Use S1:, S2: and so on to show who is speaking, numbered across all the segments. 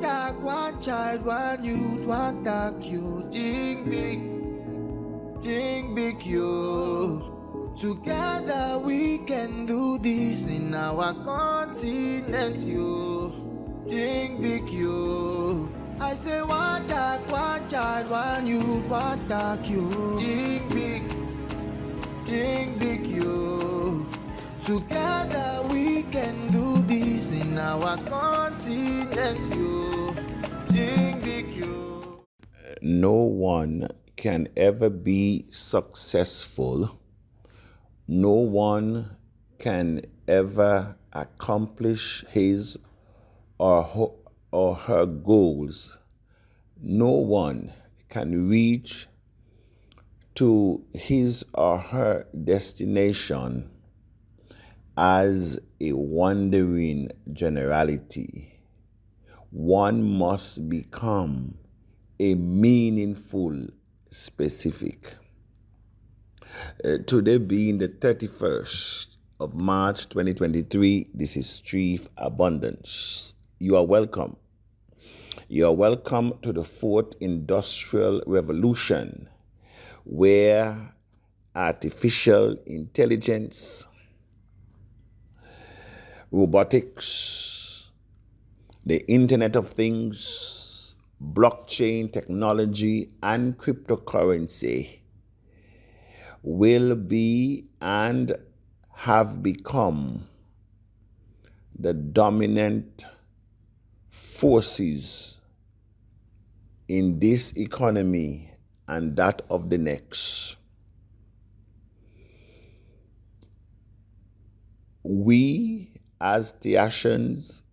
S1: dog, one child, one youth, one dog, you think big, you. Together we can do this in our continent, you. Think big, you. I say one dog, one child, one youth, one dog, you. Think big, you. Together we can do this in our continent, you. Think big, you.
S2: No one can ever be successful. No one can ever accomplish his or her goals. No one can reach to his or her destination as a wandering generality. One must become a meaningful specific. Today being the 31st of March 2023, this is Strive Abundance. You are welcome. You are welcome to the fourth industrial revolution, where artificial intelligence, robotics, the Internet of Things, blockchain technology, and cryptocurrency will be and have become the dominant forces in this economy and that of the next. We as Theasians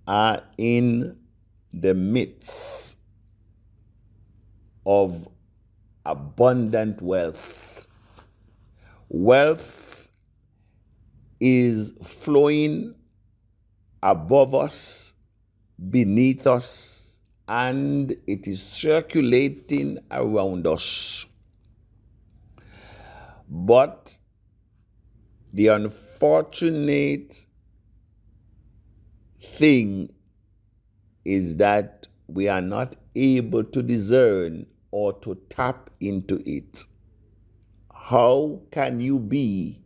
S2: are in the midst of abundant wealth. Wealth is flowing above us, beneath us, and it is circulating around us. But the unfortunate thing is that we are not able to discern or to tap into it. How can you be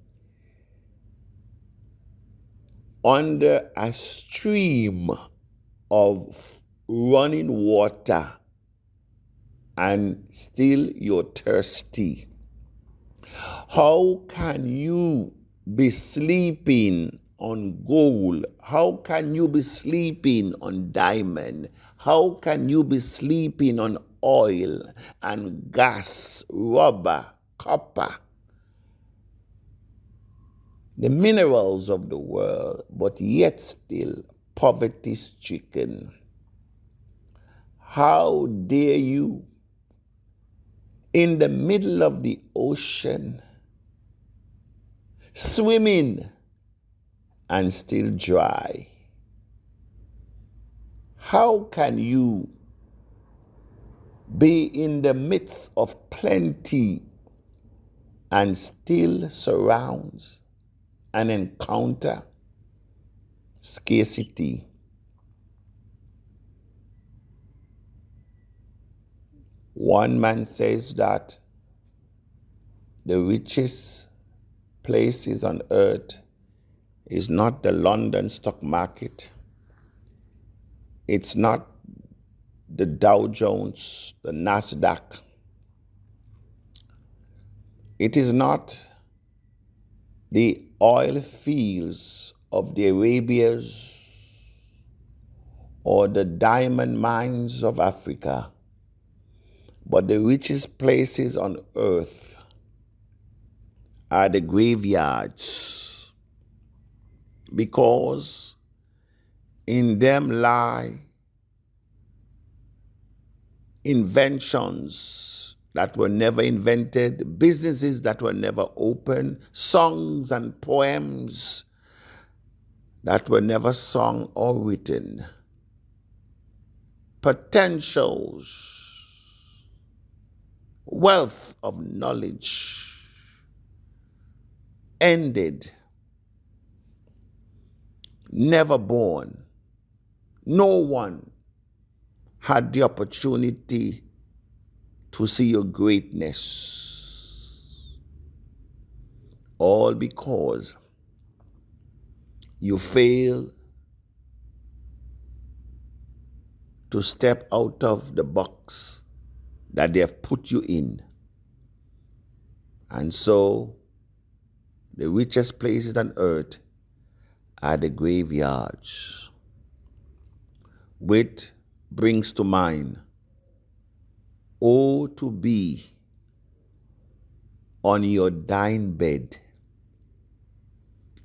S2: under a stream of running water and still you're thirsty? How can you be sleeping on gold? How can you be sleeping on diamond? How can you be sleeping on oil and gas, rubber, copper, the minerals of the world, but yet still poverty-stricken? How dare you, in the middle of the ocean, swimming and still dry? How can you be in the midst of plenty and still surrounds and encounter scarcity? One man says that the richest places on earth is not the London stock market. It's not the Dow Jones, the Nasdaq. It is not the oil fields of the Arabias or the diamond mines of Africa, but the richest places on earth are the graveyards, because in them lie inventions that were never invented, businesses that were never opened, songs and poems that were never sung or written, potentials, wealth of knowledge ended, never born, No one had the opportunity to see your greatness. All because you failed to step out of the box that they have put you in. And so, the richest places on earth are the graveyards, which brings to mind, oh, to be on your dying bed,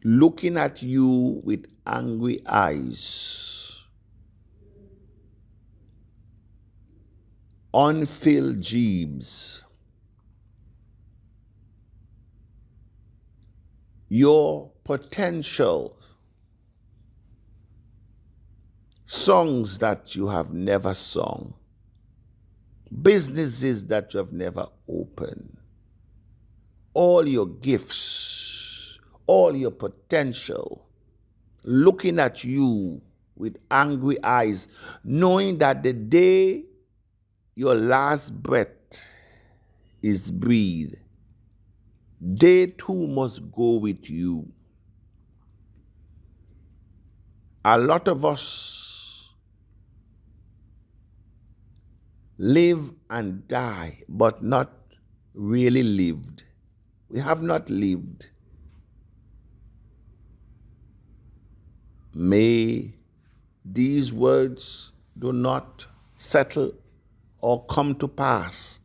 S2: looking at you with angry eyes, unfilled jeeps, your potential, songs that you have never sung, businesses that you have never opened, all your gifts, all your potential, looking at you with angry eyes, knowing that the day your last breath is breathed, they too must go with you. A lot of us live and die, but not really lived. We have not lived. May these words do not settle or come to pass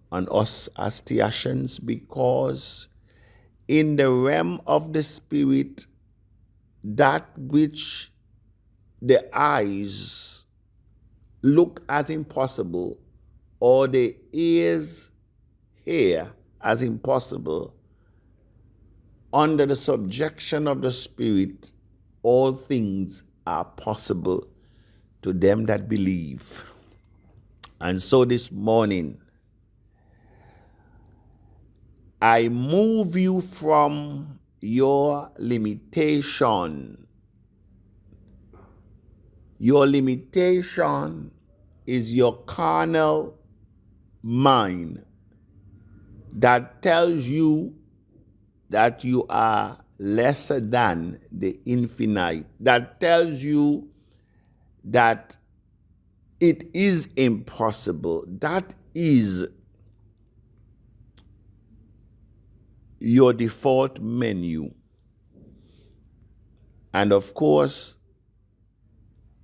S2: on us as Tiashans, because in the realm of the spirit, that which the eyes look as impossible or the ears hear as impossible, under the subjection of the spirit, all things are possible to them that believe. And so this morning, I move you from your limitation. Your limitation is your carnal mind that tells you that you are lesser than the infinite, that tells you that it is impossible. That is your default menu. And of course,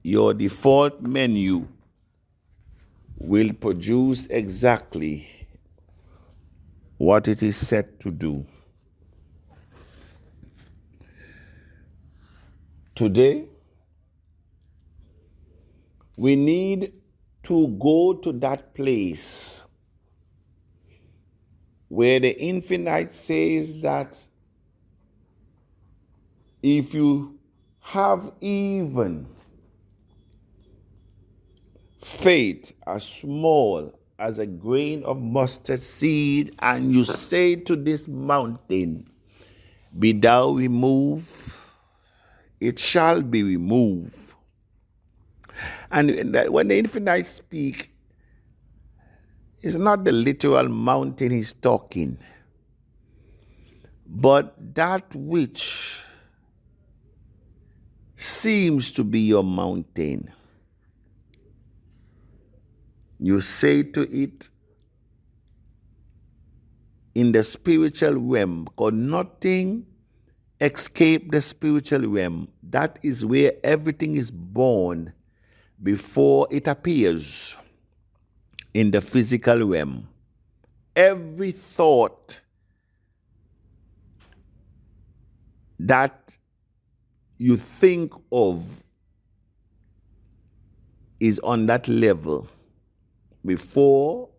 S2: your default menu will produce exactly what it is set to do. Today, we need to go to that place where the infinite says that if you have even faith as small as a grain of mustard seed, and you say to this mountain, be thou removed, it shall be removed. And when the infinite speak, it's not the literal mountain he's talking, but that which seems to be your mountain. You say to it in the spiritual realm, because nothing escapes the spiritual realm. That is where everything is born before it appears in the physical realm. Every thought that you think of is on that level before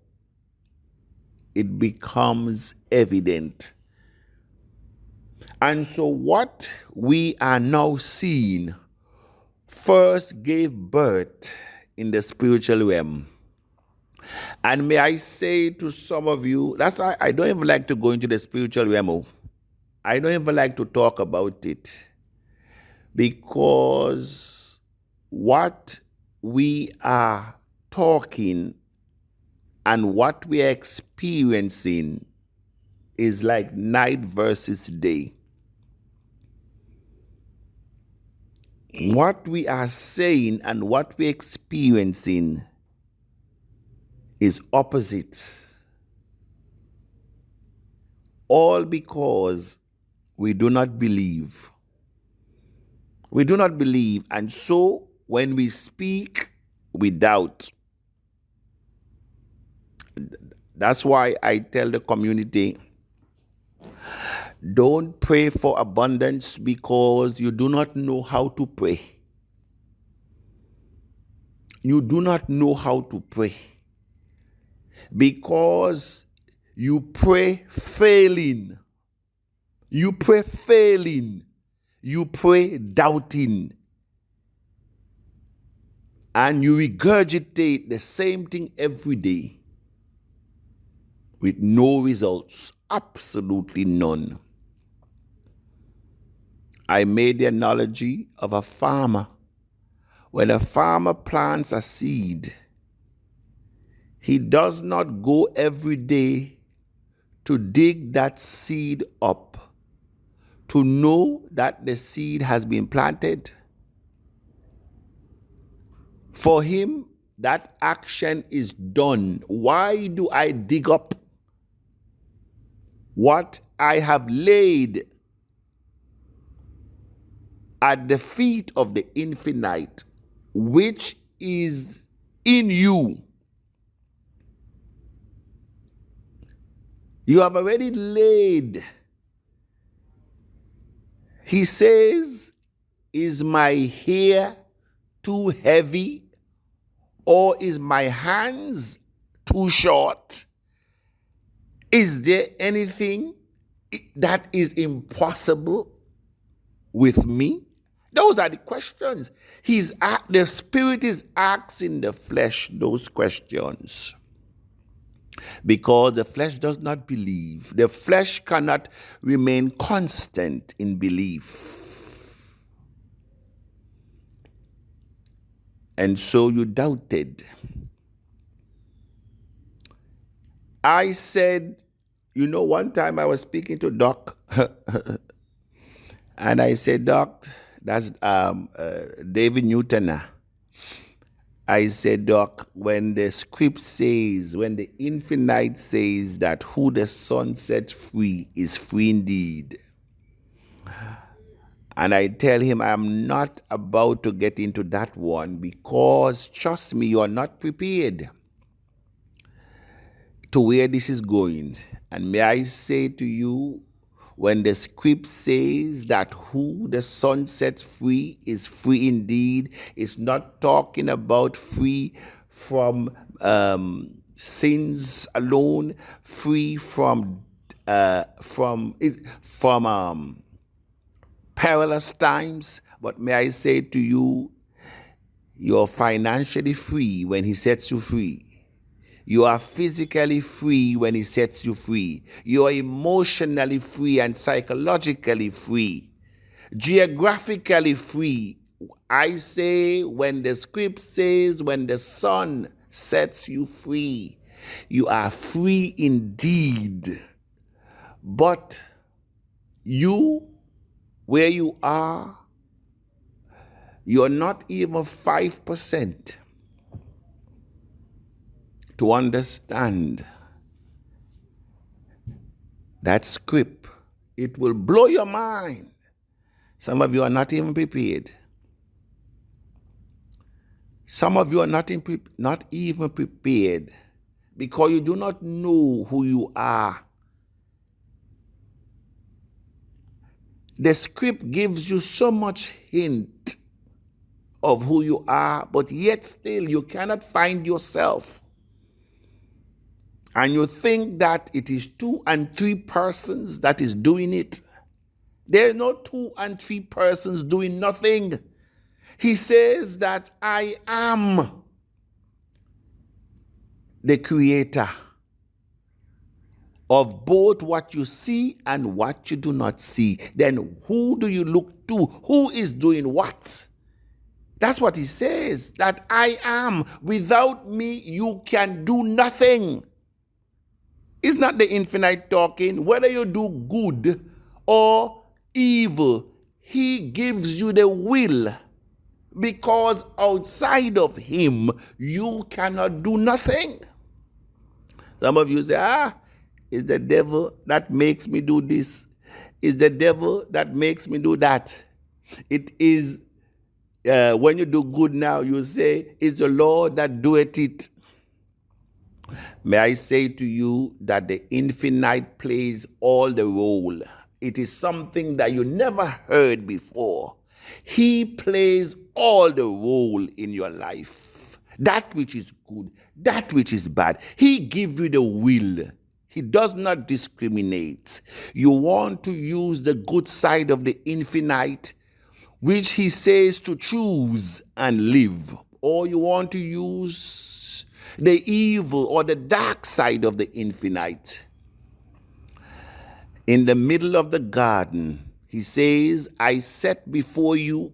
S2: it becomes evident. And so what we are now seeing first gave birth in the spiritual realm. And may I say to some of you, that's why I don't even like to go into the spiritual realm. I don't even like to talk about it, because what we are talking and what we are experiencing is like night versus day. What we are saying and what we're experiencing is opposite. All because we do not believe. We do not believe, and so when we speak, we doubt. That's why I tell the community, don't pray for abundance because you do not know how to pray. You do not know how to pray because you pray failing. You pray failing. You pray doubting. And you regurgitate the same thing every day with no results, absolutely none. I made the analogy of a farmer. When a farmer plants a seed, he does not go every day to dig that seed up to know that the seed has been planted. For him, that action is done. Why do I dig up what I have laid at the feet of the infinite, which is in you? You have already laid. He says, is my hair too heavy, or is my hands too short? Is there anything that is impossible with me? Those are the questions. The Spirit is asking the flesh those questions because the flesh does not believe. The flesh cannot remain constant in belief. And so you doubted. I said, one time I was speaking to Doc, and I said, Doc, that's David Newton. I said, Doc, when the script says, when the infinite says that who the Son sets free is free indeed. And I tell him I'm not about to get into that one because, trust me, you are not prepared to where this is going. And may I say to you, when the script says that who the Son sets free is free indeed, it's not talking about free from sins alone, free from perilous times. But may I say to you, you're financially free when he sets you free. You are physically free when he sets you free. You are emotionally free and psychologically free. Geographically free. I say when the script says when the Son sets you free, you are free indeed. But you, where you are, you're not even 5% to understand that script. It will blow your mind. Some of you are not even prepared. Some of you are not even prepared because you do not know who you are. The script gives you so much hint of who you are, but yet still you cannot find yourself. And you think that it is 2 and 3 persons that is doing it. There are no 2 and 3 persons doing nothing. He says that I am the creator of both what you see and what you do not see. Then who do you look to? Who is doing what? That's what he says, that I am. Without me, you can do nothing. It's not the infinite talking. Whether you do good or evil, he gives you the will. Because outside of him, you cannot do nothing. Some of you say, it's the devil that makes me do this. It's the devil that makes me do that. It is, when you do good now, you say, it's the Lord that doeth it. May I say to you that the infinite plays all the role. It is something that you never heard before. He plays all the role in your life. That which is good, that which is bad. He gives you the will. He does not discriminate. You want to use the good side of the infinite, which he says to choose and live, or you want to use the evil or the dark side of the infinite. In the middle of the garden, he says, I set before you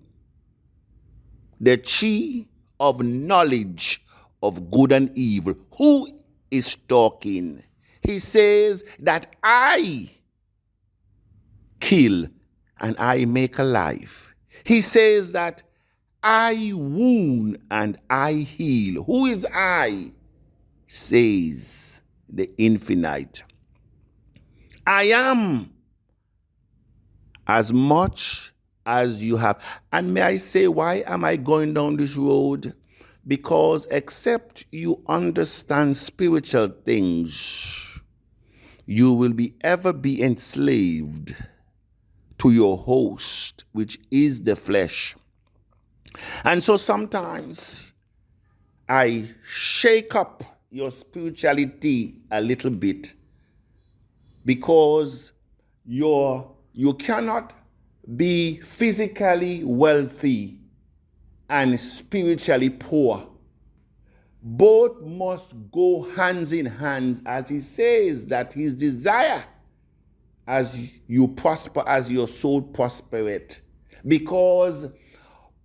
S2: the tree of knowledge of good and evil. Who is talking? He says that I kill and I make alive. He says that I wound and I heal. Who is I? Says the infinite. I am as much as you have. And may I say, why am I going down this road? Because except you understand spiritual things, you will ever be enslaved to your host, which is the flesh. And so sometimes I shake up your spirituality a little bit, because you cannot be physically wealthy and spiritually poor. Both must go hands in hands, as he says that his desire as you prosper, as your soul prospereth. Because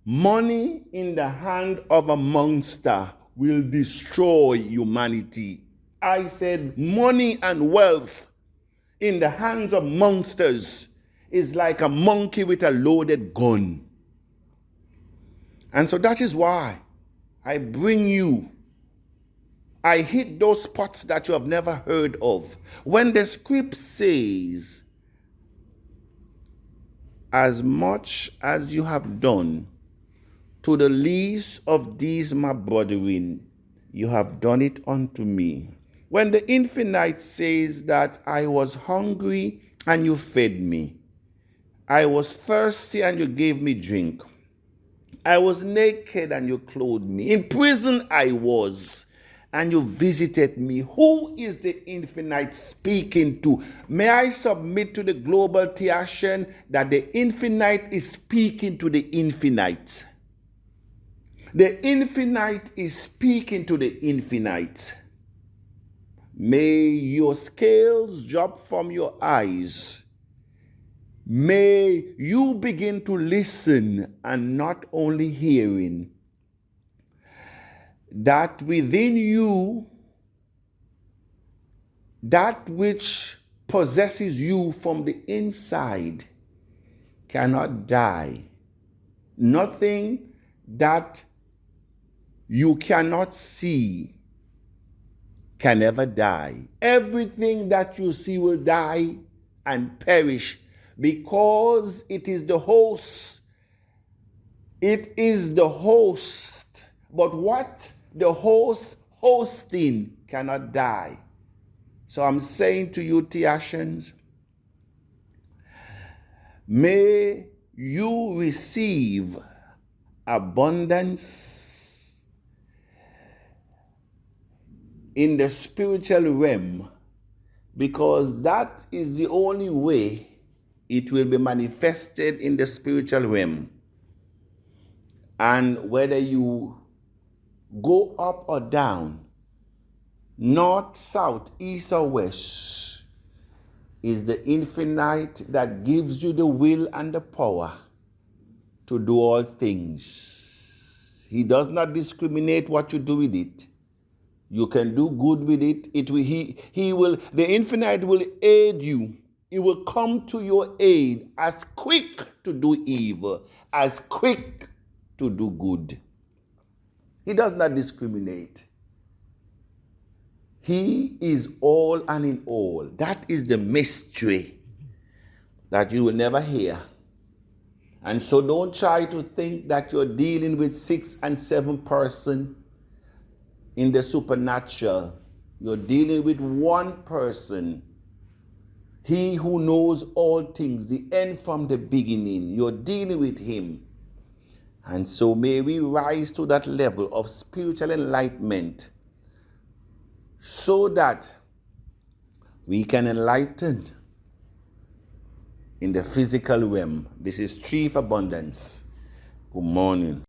S2: money in the hand of a monster will destroy humanity. I said money and wealth in the hands of monsters is like a monkey with a loaded gun. And so that is why I bring you, I hit those spots that you have never heard of. When the script says, as much as you have done to the least of these my brethren, you have done it unto me. When the infinite says that I was hungry and you fed me, I was thirsty and you gave me drink, I was naked and you clothed me, in prison I was and you visited me. Who is the infinite speaking to? May I submit to the global theologian that the infinite is speaking to the infinite. The infinite is speaking to the infinite. May your scales drop from your eyes. May you begin to listen and not only hearing. That within you, that which possesses you from the inside cannot die. Nothing that you cannot see can ever die. Everything that you see will die and perish, because it is the host. It is the host. But what the host hosting cannot die. So I'm saying to you, Tiashans, may you receive abundance in the spiritual realm, because that is the only way it will be manifested in the spiritual realm. And whether you go up or down, north, south, east or west, is the infinite that gives you the will and the power to do all things. He does not discriminate what you do with it. You can do good with it. He will, the infinite will aid you. It will come to your aid as quick to do evil, as quick to do good. He does not discriminate. He is all and in all. That is the mystery that you will never hear. And so don't try to think that you're dealing with 6 and 7 person in the supernatural. You're dealing with one person. He who knows all things, the end from the beginning. You're dealing with him. And so may we rise to that level of spiritual enlightenment so that we can enlighten in the physical realm. This is Tree of Abundance. Good morning.